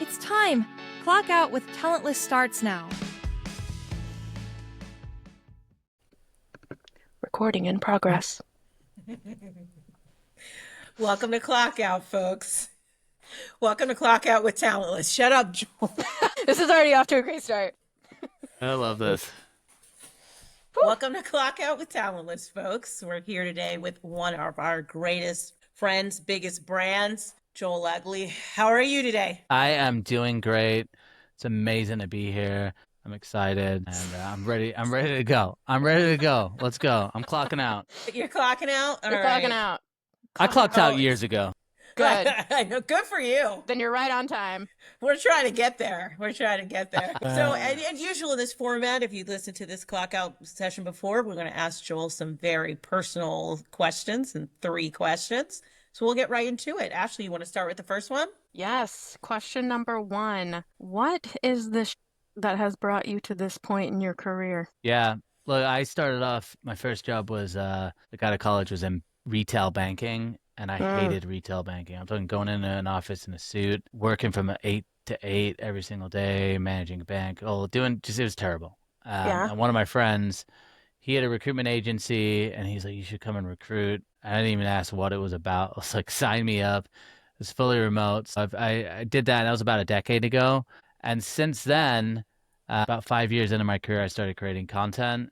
It's time. Clockout with Talentless starts now. Recording in progress. Welcome to Clockout, folks. Welcome to Clockout with Talentless. Shut up, Joel. This is already off to a great start. I love this. Welcome to Clockout with Talentless, folks. We're here today with one of our greatest friends, biggest brands, Joel Lalgee. How are you today? I am doing great. It's amazing to be here. I'm excited and I'm ready. I'm ready to go. Let's go. I'm clocking out. You're clocking out? You're clocking out. I clocked out years ago. Good. I know. Good for you. Then you're right on time. We're trying to get there. So, and usual in this format, if you listened to this Clockout session before, we're going to ask Joel some very personal questions and 3 questions. So we'll get right into it. Ashley, you want to start with the first one? Yes. Question number 1. What is this that has brought you to this point in your career? Yeah. Look, I started off, my first job was, I got out of college, was in retail banking, and I hated retail banking. I'm talking going into an office in a suit, working from 8 to 8 every single day, managing a bank, it was terrible. And one of my friends, he had a recruitment agency, and he's like, you should come and recruit. I didn't even ask what it was about. I was like, sign me up. It's fully remote. So I did that. That was about a decade ago. And since then, about 5 years into my career, I started creating content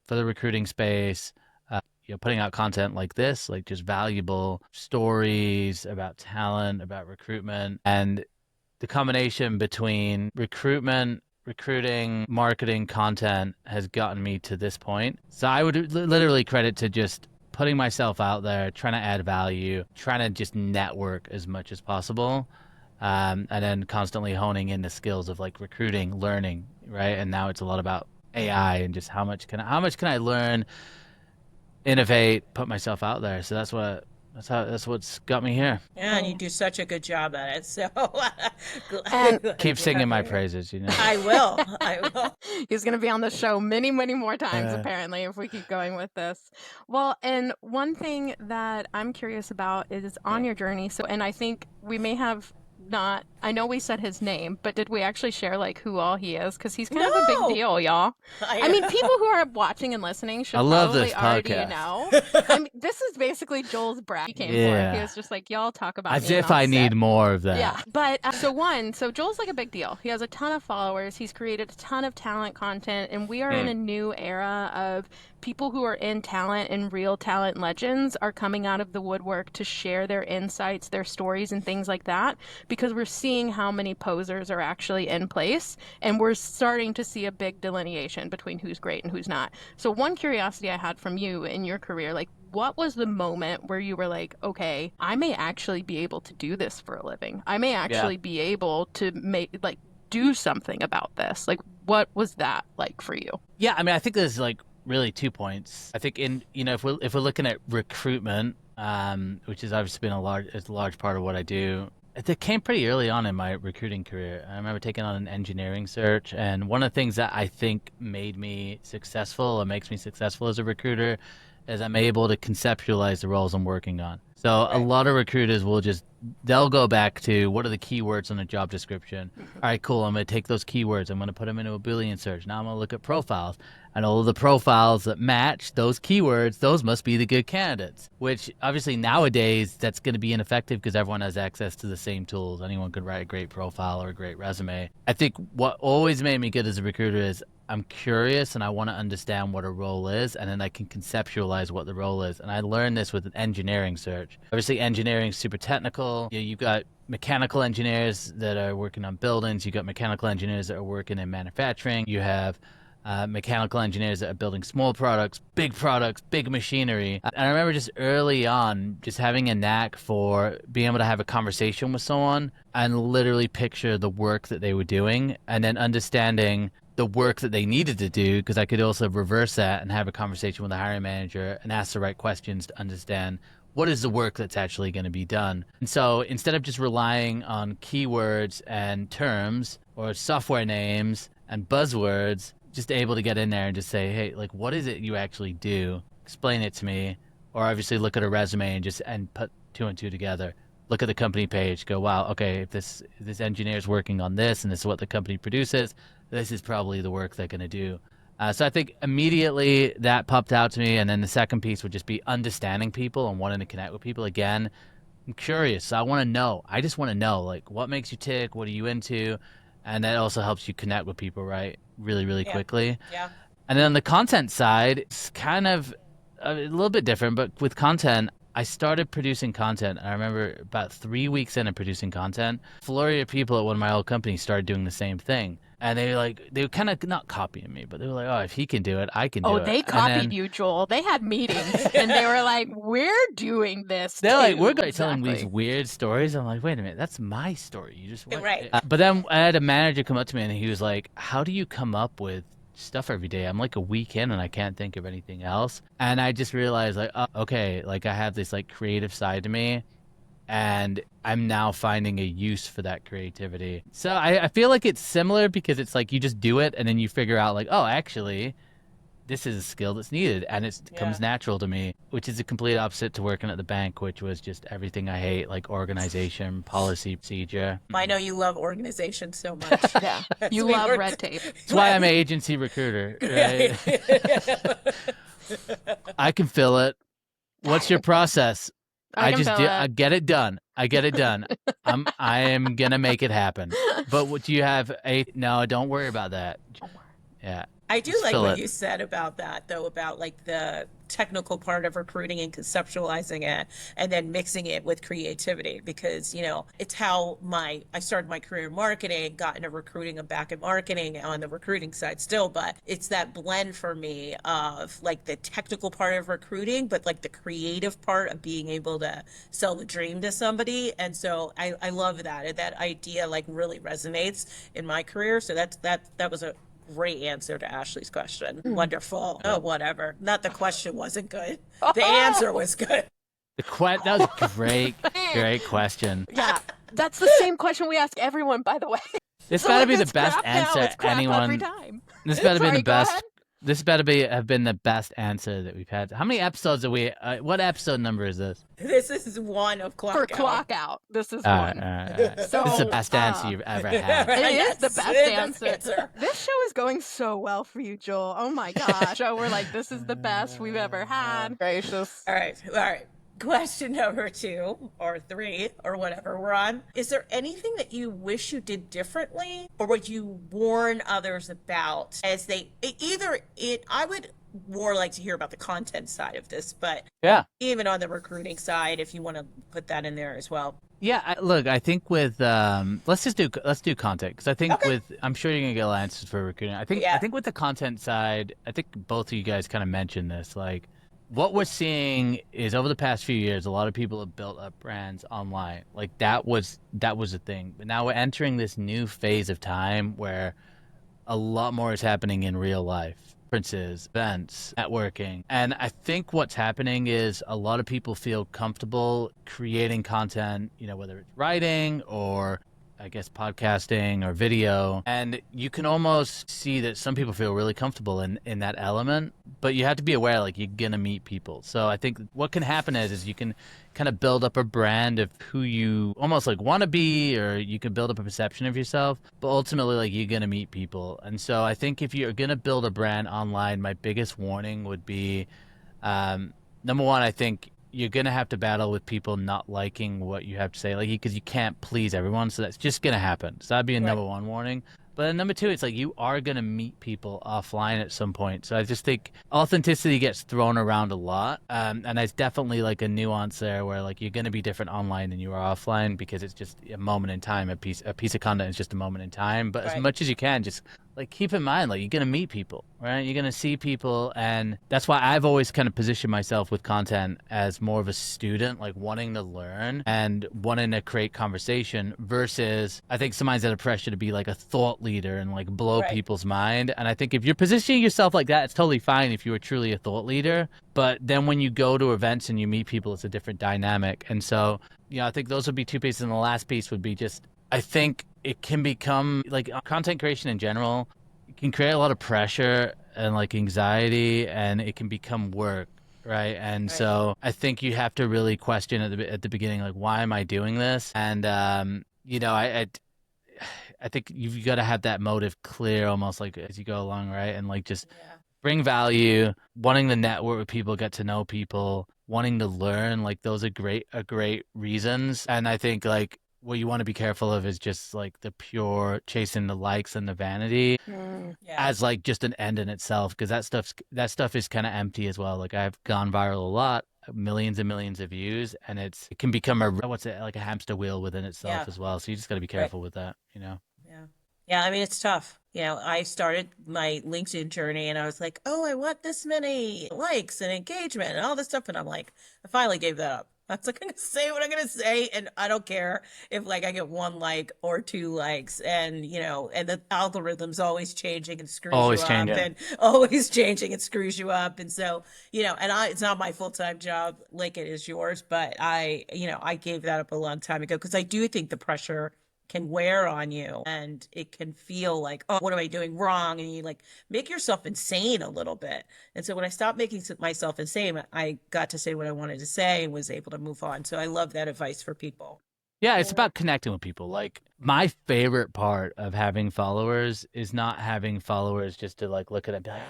for the recruiting space, putting out content like this, like just valuable stories about talent, about recruitment. And the combination between recruiting, marketing, content has gotten me to this point. So I would literally credit to just putting myself out there, trying to add value, trying to just network as much as possible, and then constantly honing in the skills of like recruiting, learning, right? And now it's a lot about AI and just how much can I learn, innovate, put myself out there. So that's what's got me here. Yeah, and you do such a good job at it. So keep singing my praises, I will. He's going to be on the show many, many more times, apparently, if we keep going with this. Well, and one thing that I'm curious about is on your journey. So, and I think we may have not, I know we said his name, but did we actually share like who all he is? Because he's kind of a big deal, y'all. I mean, people who are watching and listening should probably already know. I mean, this is basically Joel's brag. He came for. He was just like, y'all talk about as me if I need more of that. Yeah, but so Joel's like a big deal. He has a ton of followers. He's created a ton of talent content, and we are in a new era of people who are in talent and real talent legends are coming out of the woodwork to share their insights, their stories, and things like that, because we're seeing how many posers are actually in place, and we're starting to see a big delineation between who's great and who's not. So one curiosity I had from you in your career, like, what was the moment where you were like, okay, I may actually be able to do this for a living. I may actually be able to do something about this. Like, what was that like for you? Yeah, I mean, I think there's like really 2 points. I think if we're looking at recruitment, which has obviously been a large part of what I do, it came pretty early on in my recruiting career. I remember taking on an engineering search, and one of the things that I think made me successful or makes me successful as a recruiter is I'm able to conceptualize the roles I'm working on. So a lot of recruiters they'll go back to what are the keywords on a job description. All right, cool. I'm going to take those keywords. I'm going to put them into a Boolean search. Now I'm going to look at profiles. And all of the profiles that match those keywords, those must be the good candidates, which obviously nowadays that's going to be ineffective because everyone has access to the same tools. Anyone could write a great profile or a great resume. I think what always made me good as a recruiter is I'm curious and I want to understand what a role is, and then I can conceptualize what the role is. And I learned this with an engineering search. Obviously, engineering is super technical. You've got mechanical engineers that are working on buildings. You've got mechanical engineers that are working in manufacturing. You have mechanical engineers that are building small products, big machinery. And I remember just early on just having a knack for being able to have a conversation with someone and literally picture the work that they were doing, and then understanding the work that they needed to do, because I could also reverse that and have a conversation with the hiring manager and ask the right questions to understand what is the work that's actually going to be done. And so instead of just relying on keywords and terms or software names and buzzwords, just able to get in there and just say, hey, like, what is it you actually do? Explain it to me. Or obviously look at a resume and put 2 and 2 together. look at the company page, go, wow, okay, if this engineer is working on this and this is what the company produces, this is probably the work they're going to do. So I think immediately that popped out to me. And then the second piece would just be understanding people and wanting to connect with people. Again, I'm curious. So I want to know. I just want to know, like, what makes you tick? What are you into? And that also helps you connect with people, right? Really, really quickly. Yeah. And then on the content side, it's kind of a little bit different. But with content, I started producing content. I remember about 3 weeks in of producing content, a flurry of people at one of my old companies started doing the same thing. And they were kind of not copying me, but they were like, oh, if he can do it, I can do it. Oh, they copied you, Joel. They had meetings and they were like, we're doing this. They're like, we're going telling these weird stories. I'm like, wait a minute, that's my story. You just want Right. But then I had a manager come up to me and he was like, how do you come up with stuff every day? I'm like a week in and I can't think of anything else. And I just realized like, oh, okay, like I have this like creative side to me. And I'm now finding a use for that creativity. So I feel like it's similar because it's like you just do it and then you figure out like, oh, actually, this is a skill that's needed. And it comes natural to me, which is a complete opposite to working at the bank, which was just everything I hate, like organization, policy, procedure. I know you love organization so much. Yeah, you love red tape. That's why I'm an agency recruiter, right? I can fill it. What's your process? I get it done. I get it done. I am gonna make it happen. But what do you have? No, don't worry about that. Yeah. I do Just like fill what it. you said about that, though, about like the technical part of recruiting and conceptualizing it and then mixing it with creativity, because, you know, it's how I started my career in marketing, got into recruiting and back in marketing on the recruiting side still, but it's that blend for me of like the technical part of recruiting, but like the creative part of being able to sell the dream to somebody. And so I love that. And that idea like really resonates in my career. So that was a great answer to Ashley's question. Wonderful. Oh, whatever. Not the question wasn't good. The answer was good. That was a great question. Yeah, that's the same question we ask everyone, by the way. This So better like, be the it's best crap now, answer it's crap anyone. every time. This better be Sorry, the go best. ahead. This better have been the best answer that we've had. How many episodes are we? What episode number is this? This is one of For Clockout. Clockout, this is All one. right. So, This is the best answer you've ever had. It is Yes, the best it is answer. This show is going so well for you, Joel. Oh my gosh. Oh, we're like, this is the best we've ever had. Gracious. All right. Question number 2 or 3 or whatever we're on. Is there anything that you wish you did differently, or would you warn others about as I would more like to hear about the content side of this, but Yeah. even on the recruiting side, if you want to put that in there as well. Yeah, look, I think with let's do content, because I think I'm sure you're gonna get a lot of answers for recruiting. I think with the content side, I think both of you guys kind of mentioned this. Like, what we're seeing is over the past few years, a lot of people have built up brands online. Like that was a thing. But now we're entering this new phase of time where a lot more is happening in real life. Conferences, events, networking. And I think what's happening is a lot of people feel comfortable creating content, you know, whether it's writing or I guess podcasting or video. And you can almost see that some people feel really comfortable in that element, but you have to be aware, like, you're going to meet people. So I think what can happen is you can kind of build up a brand of who you almost like want to be, or you can build up a perception of yourself, but ultimately like you're going to meet people. And so I think if you're going to build a brand online, my biggest warning would be, number one, I think you're going to have to battle with people not liking what you have to say, like, because you can't please everyone. So that's just going to happen. So that'd be a number one warning. But then number two, it's like you are going to meet people offline at some point. So I just think authenticity gets thrown around a lot. And there's definitely like a nuance there where like you're going to be different online than you are offline, because it's just a moment in time. A piece of content is just a moment in time. But as much as you can, just like keep in mind, like, you're going to meet people, right? You're going to see people. And that's why I've always kind of positioned myself with content as more of a student, like wanting to learn and wanting to create conversation, versus I think somebody's under pressure to be like a thought leader and like blow people's mind. And I think if you're positioning yourself like that, it's totally fine if you are truly a thought leader. But then when you go to events and you meet people, it's a different dynamic. And so, you know, I think those would be two pieces. And the last piece would be just, I think it can become like content creation in general can create a lot of pressure and like anxiety, and it can become work. right? And Right. so I think you have to really question at the beginning, like, why am I doing this? And I think you've got to have that motive clear, almost like as you go along, right? And like just Yeah. bring value, wanting to network with people, get to know people, wanting to learn. Like those are great reasons. And I think like what you want to be careful of is just like the pure chasing the likes and the vanity Mm. Yeah. as like just an end in itself, because that stuff is kind of empty as well. Like I've gone viral a lot, millions and millions of views, and it can become like a hamster wheel within itself Yeah. as well. So you just got to be Right. careful with that, you know. Yeah. Yeah, I mean, it's tough. I started my LinkedIn journey and I was like, oh, I want this many likes and engagement and all this stuff. And I'm like, I finally gave that up. I was like, I'm going to say what I'm going to say. And I don't care if like I get 1 like or 2 likes. And, and the algorithm's always changing and screws you Always up changing. and always changing and screws you up. And so, it's not my full-time job like it is yours, but I gave that up a long time ago because I do think the pressure can wear on you and it can feel like, oh, what am I doing wrong? And you like make yourself insane a little bit. And so when I stopped making myself insane, I got to say what I wanted to say and was able to move on. So I love that advice for people. Yeah, it's about connecting with people. Like my favorite part of having followers is not having followers just to like look at it and be like,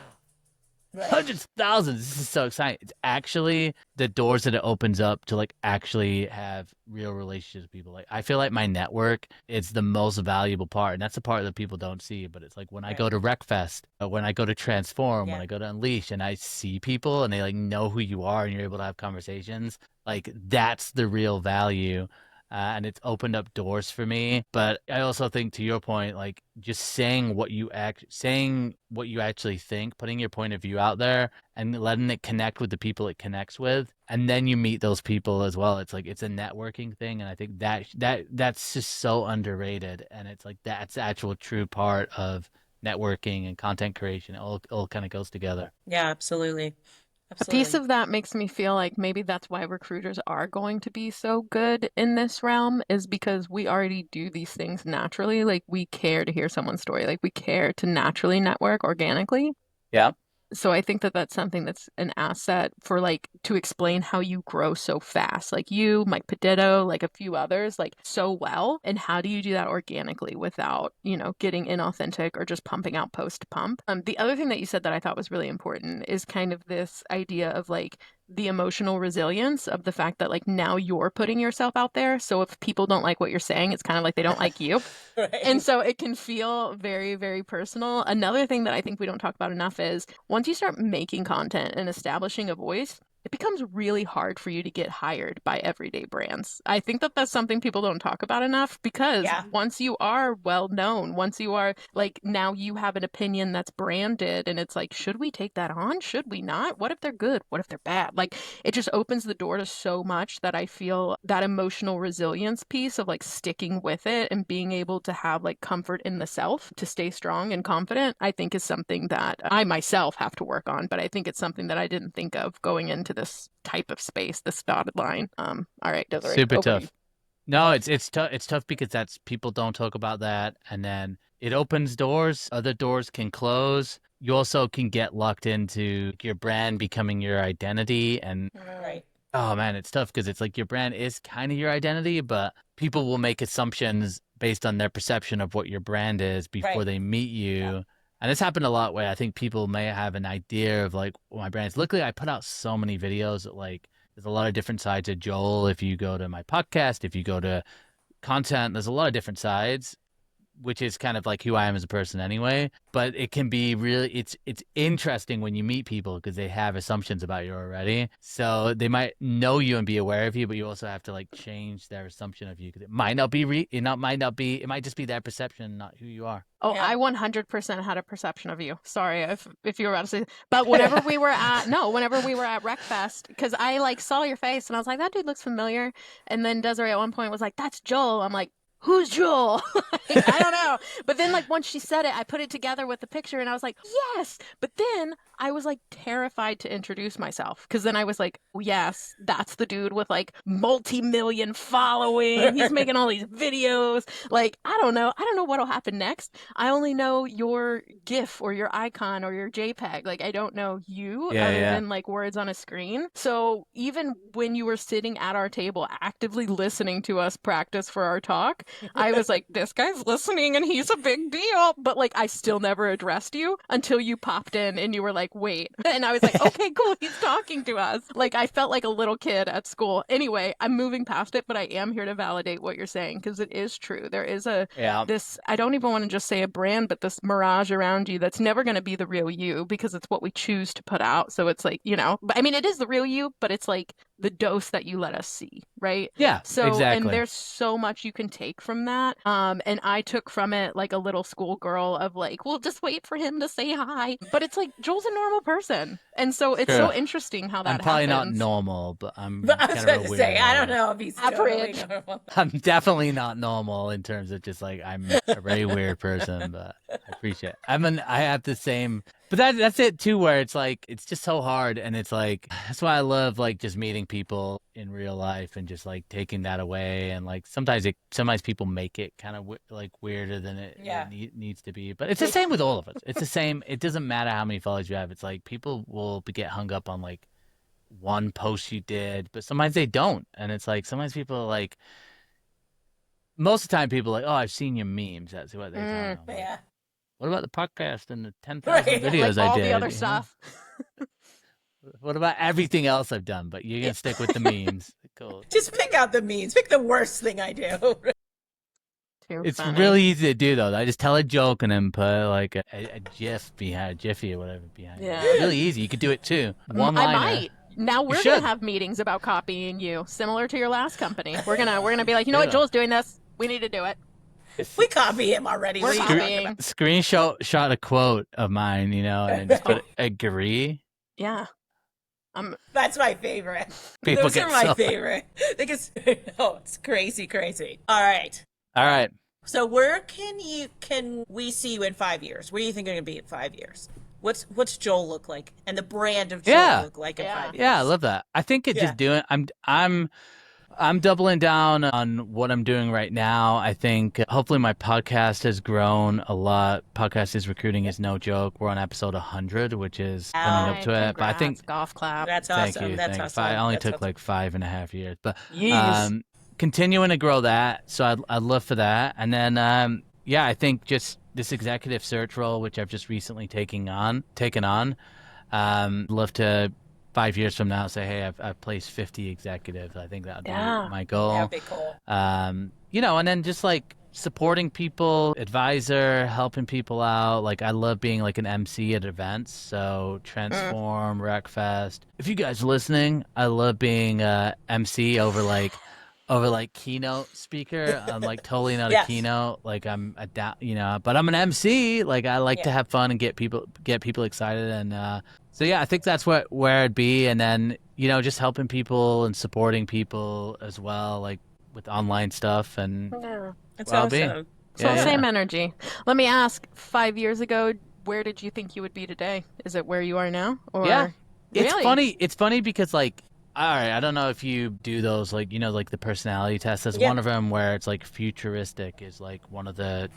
Right. hundreds of thousands. This is so exciting. It's actually the doors that it opens up to like actually have real relationships with people. Like I feel like my network is the most valuable part, and that's the part that people don't see. But it's like when I go to Wreckfest, when I go to Transform, when I go to Unleash, and I see people and they like know who you are, and you're able to have conversations. Like that's the real value. And it's opened up doors for me. But I also think, to your point, like just saying what you actually think, putting your point of view out there, and letting it connect with the people it connects with, and then you meet those people as well. It's like it's a networking thing, and I think that's just so underrated. And it's like that's the actual true part of networking and content creation. It all kind of goes together. Yeah, absolutely. A piece of that makes me feel like maybe that's why recruiters are going to be so good in this realm, is because we already do these things naturally. Like we care to hear someone's story. Like we care to naturally network organically. Yeah. So I think that that's something that's an asset for like to explain how you grow so fast. Like you, Mike Pedetto, like a few others, like so well. And how do you do that organically without, getting inauthentic or just pumping out post pump? The other thing that you said that I thought was really important is kind of this idea of like the emotional resilience of the fact that like now you're putting yourself out there. So if people don't like what you're saying, it's kind of like they don't like you. Right. And so it can feel very, very personal. Another thing that I think we don't talk about enough is once you start making content and establishing a voice, it becomes really hard for you to get hired by everyday brands. I think that that's something people don't talk about enough because once you are well known, once you are like now you have an opinion that's branded and it's like, should we take that on? Should we not? What if they're good? What if they're bad? Like it just opens the door to so much that I feel that emotional resilience piece of like sticking with it and being able to have like comfort in the self to stay strong and confident, I think is something that I myself have to work on. But I think it's something that I didn't think of going into this type of space, this dotted line. All right, Desiree. Super tough. No, it's tough. It's tough because that's people don't talk about that, and then it opens doors. Other doors can close. You also can get locked into your brand becoming your identity, and oh man, it's tough because it's like your brand is kind of your identity, but people will make assumptions based on their perception of what your brand is before they meet you. Yeah. And this happened a lot where I think people may have an idea of like what my brand is. Luckily, I put out so many videos that like there's a lot of different sides of Joel. If you go to my podcast, if you go to content, there's a lot of different sides, which is kind of like who I am as a person anyway. But it can be really, it's interesting when you meet people because they have assumptions about you already. So they might know you and be aware of you, but you also have to like change their assumption of you because it might not be, it might just be their perception, not who you are. Oh, I 100% had a perception of you. Sorry if you were about to say, but whenever we were at Wreckfest, because I like saw your face and I was like, that dude looks familiar. And then Desiree at one point was like, that's Joel. I'm like, who's Joel? I don't know. But then like once she said it, I put it together with the picture and I was like, yes. But then I was like terrified to introduce myself because then I was like, oh, yes, that's the dude with like multi-million following. He's making all these videos. Like, I don't know what'll happen next. I only know your GIF or your icon or your JPEG. Like, I don't know you other than like words on a screen. So even when you were sitting at our table actively listening to us practice for our talk, I was like, this guy's listening and he's a big deal. But like, I still never addressed you until you popped in and you were like, wait. And I was like, okay, cool. He's talking to us. Like, I felt like a little kid at school. Anyway, I'm moving past it, but I am here to validate what you're saying because it is true. There is this, I don't even want to just say a brand, but this mirage around you that's never going to be the real you because it's what we choose to put out. So it's like, I mean, it is the real you, but it's like the dose that you let us see, right? Yeah, so exactly. And there's so much you can take from that. And I took from it like a little schoolgirl of like, we'll just wait for him to say hi. But it's like Joel's a normal person, and so it's so interesting how that I'm probably happens. not normal, but I'm But I was kind going of a to weirdo. say, I don't know if he's Average. totally normal. I'm definitely not normal in terms of just like I'm a very weird person, but I appreciate it. I have the same, but that's it too, where it's like it's just so hard, and it's like that's why I love like just meeting people in real life and just like taking that away, and like sometimes people make it kind of like weirder than it needs to be, but it's the same with all of us. It's the same. It doesn't matter how many followers you have. It's like people will get hung up on like one post you did, but sometimes they don't, and it's like sometimes people are like. Most of the time, people are like, oh, I've seen your memes. That's what they tell me. Yeah. What about the podcast and the 10,000 videos like I all did? the other you know? stuff. What about everything else I've done? But you're going to stick with the memes. Cool. Just pick out the memes. Pick the worst thing I do. It's funny. Really easy to do, though. I just tell a joke and then put like a GIF behind, Jiffy or whatever behind it. It's really easy. You could do it too. One liner. I might. Now we're gonna have meetings about copying you, similar to your last company. We're gonna be like, you know what, Joel's doing this. We need to do it. We copy him already. We're copying. Screenshot a quote of mine, and then just put agree. Yeah. That's my favorite. People Those get are my so- favorite. Because it's crazy. All right. So where can we see you in 5 years? Where do you think you're gonna be in 5 years? What's Joel look like, and the brand of Joel look like in 5 years? Yeah, I love that. I think just doing. I'm doubling down on what I'm doing right now. I think hopefully my podcast has grown a lot. Podcast is recruiting is no joke. We're on episode 100, which is coming up to it. But I think golf clap. That's awesome. Thank you. That's awesome. I only That's took awesome. like 5.5 years, but Yes. continuing to grow that. So I'd love for that. And then I think just this executive search role, which I've just recently taken on. Love to 5 years from now say, hey, I've placed 50 executives. I think that would be my goal. That'd be cool. And then just like supporting people, advisor, helping people out. Like I love being like an MC at events. So Transform, Wreckfest. If you guys are listening, I love being MC over keynote speaker. I'm like totally not a keynote. Like I'm but I'm an MC. Like I like to have fun and get people excited. And I think that's where it'd be. And then just helping people and supporting people as well, like with online stuff and That's well-being. awesome. Same energy. Let me ask, 5 years ago, where did you think you would be today? Is it where you are now? Or It's Really? funny. It's funny because like, all right, I don't know if you do those like like the personality test. There's one of them where it's like futuristic is like one of the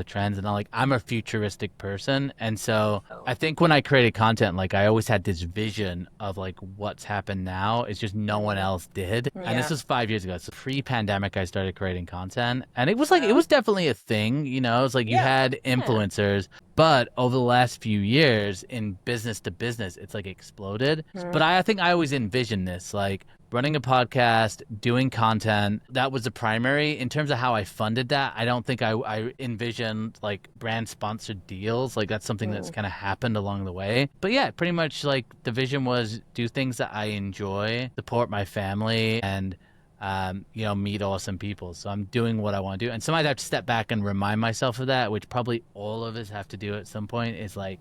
trends, and I'm a futuristic person, and so I think when I created content, like I always had this vision of like what's happened now. It's just no one else did, and this was 5 years ago. So pre-pandemic, I started creating content, and it was like it was definitely a thing. It was like you had influencers. But over the last few years in business to business, it's like exploded. But I think I always envisioned this, like running a podcast, doing content. That was the primary. In terms of how I funded that, I don't think I envisioned like brand sponsored deals. Like that's something that's kind of happened along the way. But yeah, pretty much like the vision was do things that I enjoy, support my family, and meet awesome people. So I'm doing what I want to do. And sometimes I have to step back and remind myself of that, which probably all of us have to do at some point. Is like,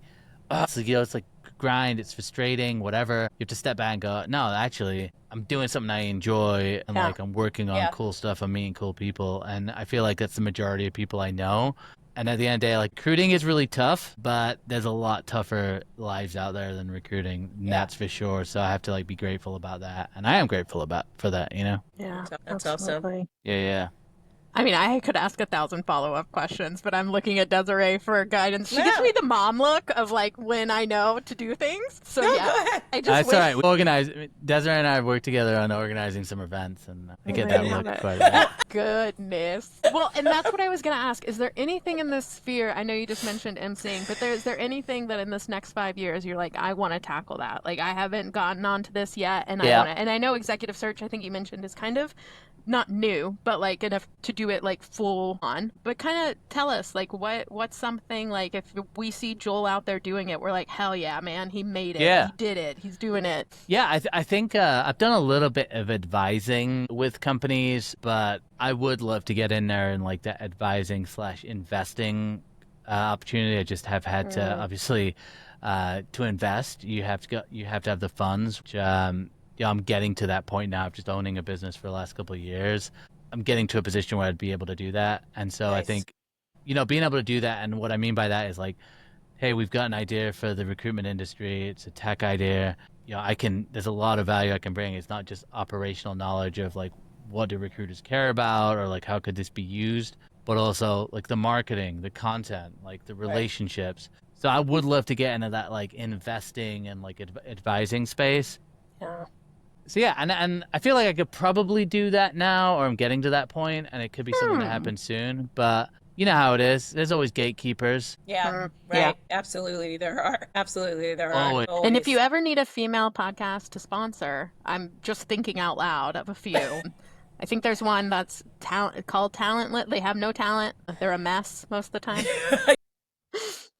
it's like grind, it's frustrating, whatever. You have to step back and go, no, actually, I'm doing something I enjoy, and like I'm working on cool stuff, I'm meeting cool people. And I feel like that's the majority of people I know. And at the end of the day, like recruiting is really tough, but there's a lot tougher lives out there than recruiting. And that's for sure. So I have to like be grateful about that. And I am grateful for that, you know? Yeah, That's absolutely. awesome. Yeah. I mean, I could ask 1,000 follow-up questions, but I'm looking at Desiree for guidance. She gives me the mom look of like when I know to do things. So No, yeah, go ahead. I just That's wish... all right. We organize. Desiree and I have worked together on organizing some events, and I get I that love look it. quite a bit. Goodness. Well, and that's what I was going to ask. Is there anything in this sphere? I know you just mentioned emceeing, but is there anything that in this next 5 years you're like, I want to tackle that? Like, I haven't gotten onto this yet, and I want to. And I know executive search, I think you mentioned, is kind of not new, but like enough to do it like full on. But kind of tell us, like, what's something like if we see Joel out there doing it, we're like, hell yeah, man, he made it. Yeah. He did it. He's doing it. Yeah, I think I've done a little bit of advising with companies, but I would love to get in there and like that advising / investing opportunity. I just have had to obviously to invest. You have to have the funds. Which, I'm getting to that point now of just owning a business for the last couple of years. I'm getting to a position where I'd be able to do that, and so I think, being able to do that, and what I mean by that is like, hey, we've got an idea for the recruitment industry. It's a tech idea. There's a lot of value I can bring. It's not just operational knowledge of like, what do recruiters care about, or like, how could this be used, but also like the marketing, the content, like the relationships. So I would love to get into that like investing and like advising space. Yeah. So yeah, and I feel like I could probably do that now, or I'm getting to that point, and it could be something that happens soon. But you know how it is. There's always gatekeepers. Yeah, right. Yeah. Absolutely, there are. Absolutely, there are. Always. And if you ever need a female podcast to sponsor, I'm just thinking out loud of a few. I think there's one that's called Talentless. They have no talent. They're a mess most of the time.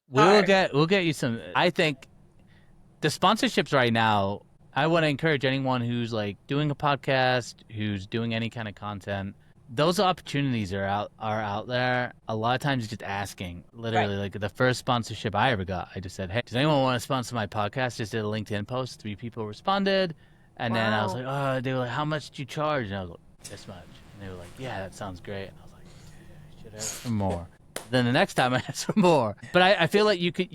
We'll get you some. I think the sponsorships right now, I want to encourage anyone who's like doing a podcast, who's doing any kind of content. Those opportunities are out there. A lot of times just asking. Literally, like the first sponsorship I ever got, I just said, hey, does anyone want to sponsor my podcast? Just did a LinkedIn post. 3 people responded. And then I was like, oh, they were like, how much did you charge? And I was like, this much. And they were like, yeah, that sounds great. And I was like, I should ask for more. Then the next time I asked for more. But I feel like you can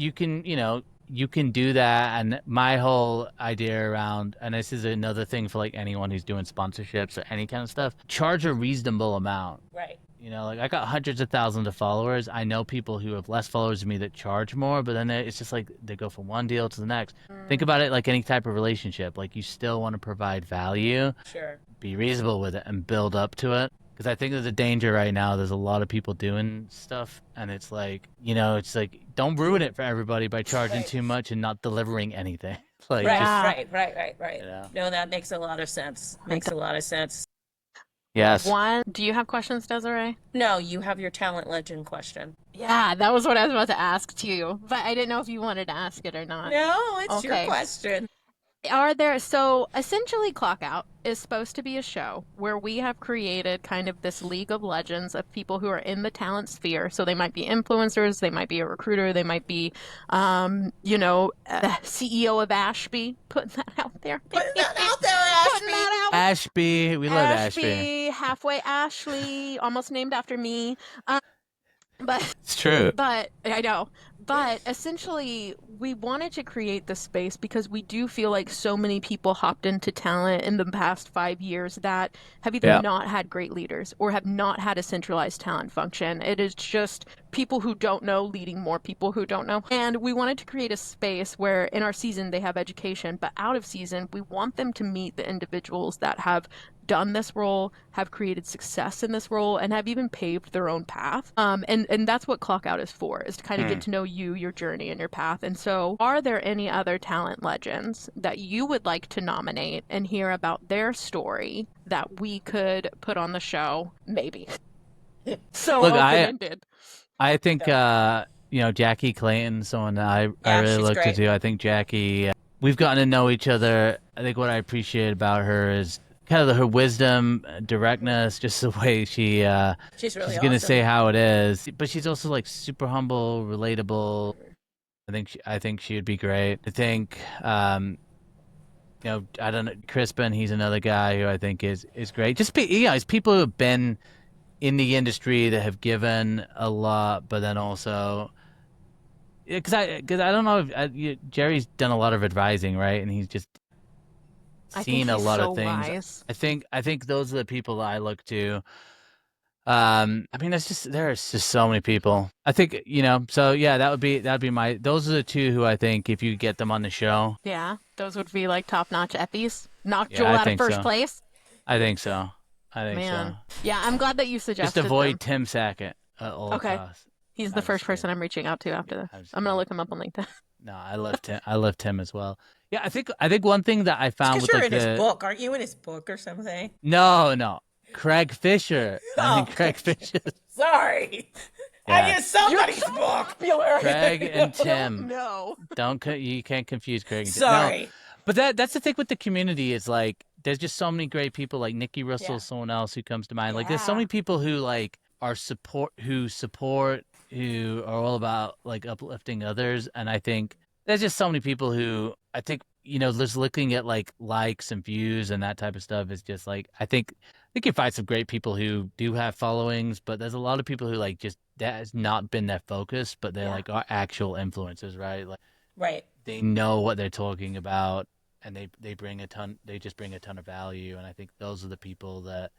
do that. And my whole idea around, and this is another thing for like anyone who's doing sponsorships or any kind of stuff, charge a reasonable amount. Right. Like I got hundreds of thousands of followers. I know people who have less followers than me that charge more, but then it's just like they go from one deal to the next. Think about it like any type of relationship. Like you still want to provide value. Sure. Be reasonable with it and build up to it. Because I think there's a danger right now. There's a lot of people doing stuff, and it's like, it's like, don't ruin it for everybody by charging too much and not delivering anything. Like, Right. No, that makes a lot of sense. Yes. One, do you have questions, Desiree? No, you have your talent legend question. Yeah, that was what I was about to ask too, but I didn't know if you wanted to ask it or not. No, it's your Okay. question. So essentially Clockout is supposed to be a show where we have created kind of this league of legends of people who are in the talent sphere. So they might be influencers, they might be a recruiter, they might be, CEO of Ashby, putting that out there. Putting that out there, Ashby. Putting that out. Ashby. We love Ashby. Halfway Ashley, almost named after me. But It's true. But I know. But essentially, we wanted to create this space because we do feel like so many people hopped into talent in the past 5 years that have either not had great leaders or have not had a centralized talent function. It is just people who don't know leading more people who don't know. And we wanted to create a space where in our season they have education, but out of season, we want them to meet the individuals that have done this role, have created success in this role, and have even paved their own path. And that's what Clockout is for, is to kind of get to know you, your journey, and your path. And so are there any other talent legends that you would like to nominate and hear about their story that we could put on the show? Maybe. So Look, open-ended. I think, Jackie Clayton, someone I really she's look great. to. I think Jackie, we've gotten to know each other. I think what I appreciate about her is kind of her wisdom, directness, just the way she's really she's gonna awesome. say how it is, but she's also like super humble, relatable. I think she would be great. I think I don't know, Crispin, he's another guy who I think is great. Just it's people who have been in the industry that have given a lot, but then also because I don't know if Jerry's done a lot of advising, right? And he's just seen a lot of things. Wise. I think those are the people that I look to. I mean, there's just so many people. I think, so yeah, that'd be those are the two who I think if you get them on the show. Yeah, those would be like top-notch eppies. Knock Yeah, Joel I out of think first so. place. I think so. Man. So. Yeah, I'm glad that you suggested Just avoid them. Tim Sackett at all Okay. costs. He's the I'm first just person kidding. I'm reaching out to after this. I'm just I'm gonna kidding. look him up on LinkedIn. No, I love Tim. I love Tim as well. Yeah, I think one thing that I found Because with you're like in his book, aren't you? In his book or something? No, Craig Fisher. I'm in Oh. Craig Fisher. Sorry, Yeah. I get somebody's book. Craig and Tim. No. You can't confuse Craig and Tim. Sorry. No, but that's the thing with the community is like there's just so many great people like Nikki Russell, Yeah. someone else who comes to mind. Like there's so many people who like are support who are all about like uplifting others, and I think there's just so many people who I think just looking at like likes and views and that type of stuff is just like I think you find some great people who do have followings, but there's a lot of people who like just that has not been their focus, but they're like are actual influencers, right? Like Right. they know what they're talking about, and they just bring a ton of value, and I think those are the people that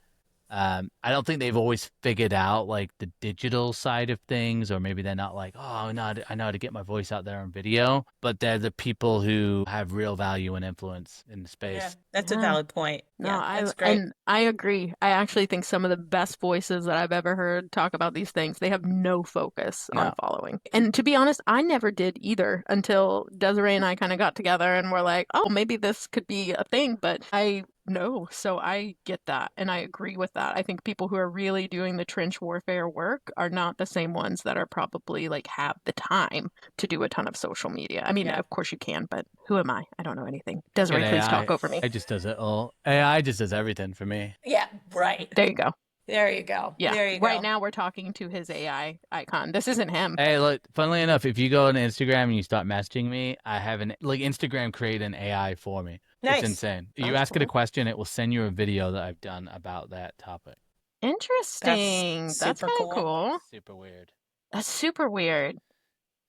I don't think they've always figured out like the digital side of things, or maybe they're not like, oh, I know how to get my voice out there on video, but they're the people who have real value and influence in the space. Yeah, that's a Yeah. valid point. No, Yeah, that's great. and I agree. I actually think some of the best voices that I've ever heard talk about these things, they have no focus on No. following. And to be honest, I never did either until Desiree and I kind of got together and were like, oh, maybe this could be a thing, but I know. So I get that. And I agree with that. I think people who are really doing the trench warfare work are not the same ones that are probably like have the time to do a ton of social media. I mean, Yeah. of course you can, but who am I? I don't know anything. Desiree, And please AI talk over me. It just does it all. AI just does everything for me. Yeah, right. There you go. There you go. Yeah. There you go. Right now we're talking to his AI icon. This isn't him. Hey, look, funnily enough, if you go on Instagram and you start messaging me, I have Instagram create an AI for me. Nice. It's insane. You That's ask it a cool. question, it will send you a video that I've done about that topic. Interesting. That's super kind of cool. cool. Super weird. That's super weird.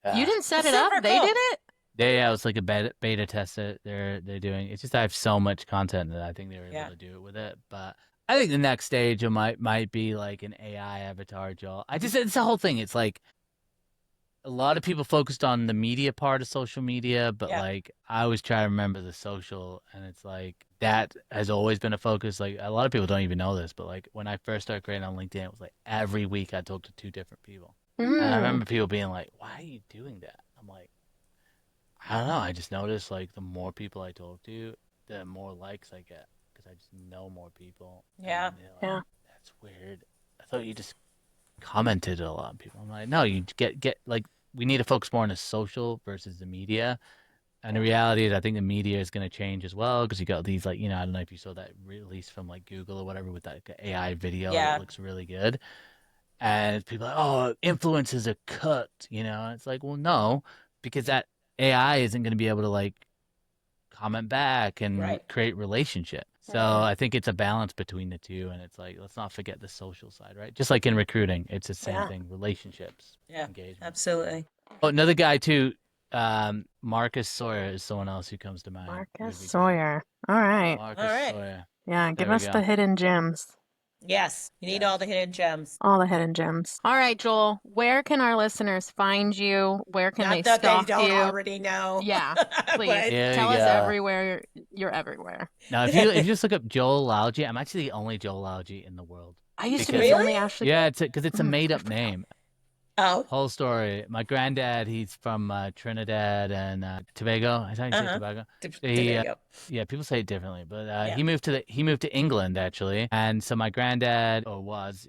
Ah. You didn't set it Super up. They cool. did it? Yeah, it's like a beta test that they're doing. It's just I have so much content that I think they were able Yeah. to do it with it. But I think the next stage might be like an AI avatar, Joel. It's the whole thing. It's like a lot of people focused on the media part of social media, but Yeah. like I always try to remember the social, and it's like that has always been a focus. Like a lot of people don't even know this, but like when I first started creating on LinkedIn, it was like every week I talked to 2 different people. And I Mm. remember people being like, "Why are you doing that?" I'm like, I don't know. I just noticed like the more people I talk to, the more likes I get because I just know more people. Yeah. And they're like, Yeah. That's weird. I thought you just commented a lot on people. I'm like, no, you get like we need to focus more on the social versus the media. And the reality is, I think the media is going to change as well because you got these like I don't know if you saw that release from like Google or whatever with that AI video Yeah. that looks really good. And people are like, oh, influencers are cut, And it's like, well, no, because that AI isn't going to be able to like comment back and Right. create relationship. So Right. I think it's a balance between the two, and it's like let's not forget the social side, right? Just like in recruiting, it's the same Yeah. thing: relationships, Yeah. engagement. Absolutely. Oh, another guy too, Marcus Sawyer is someone else who comes to mind. Marcus Would be good. Sawyer. All right. Marcus All right. Sawyer. Yeah, give There we us go. the hidden gems. Yes. You need Yes. all the hidden gems. All the hidden gems. All right, Joel, where can our listeners find you? Where can Not they that stalk they don't you? already know. Yeah, please. But- There Tell you us go. everywhere. You're everywhere. Now, if you just look up Joel Lalgee, I'm actually the only Joel Lalgee in the world. I used to be Because- the only Ashley. Yeah, because it's a Mm, made I up forgot. name. Oh. Whole story. My granddad, he's from Trinidad and Tobago. I thought you said Uh-huh. Tobago. There He, you go. Yeah, people say it differently, but Yeah. he moved to England actually, and so my granddad was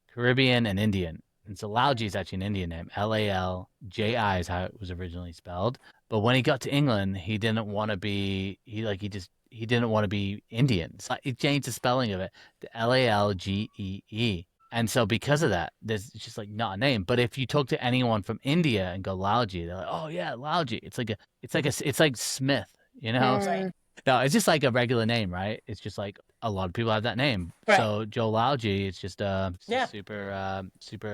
Caribbean and Indian, and so Lalgee is actually an Indian name. Lalji is how it was originally spelled. But when he got to England, he didn't want to be he didn't want to be Indian, so he changed the spelling of it to Lalgee. And so because of that, it's just like not a name. But if you talk to anyone from India and go Lalgee, they're like, "Oh yeah, Lalgee." It's like Smith, Right. No, it's just like a regular name, right? It's just like a lot of people have that name. Right. So Joel Lalgee, it's just Yeah. super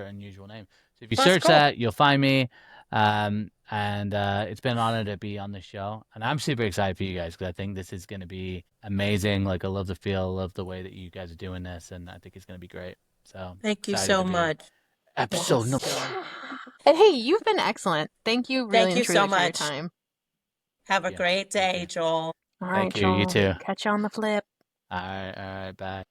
unusual name. So if you Well, that's search cool. that, you'll find me. And it's been an honor to be on the show, and I'm super excited for you guys because I think this is going to be amazing. Like I love the feel, love the way that you guys are doing this, and I think it's going to be great. So Thank you excited so to be much. episode Yes. number. And hey, you've been excellent. Thank you really Thank you and truly so for your much. time. Have a Yeah, great thank day, you. Joel. All right, Thank you. You Joel. too. Catch you on the flip. All right, bye.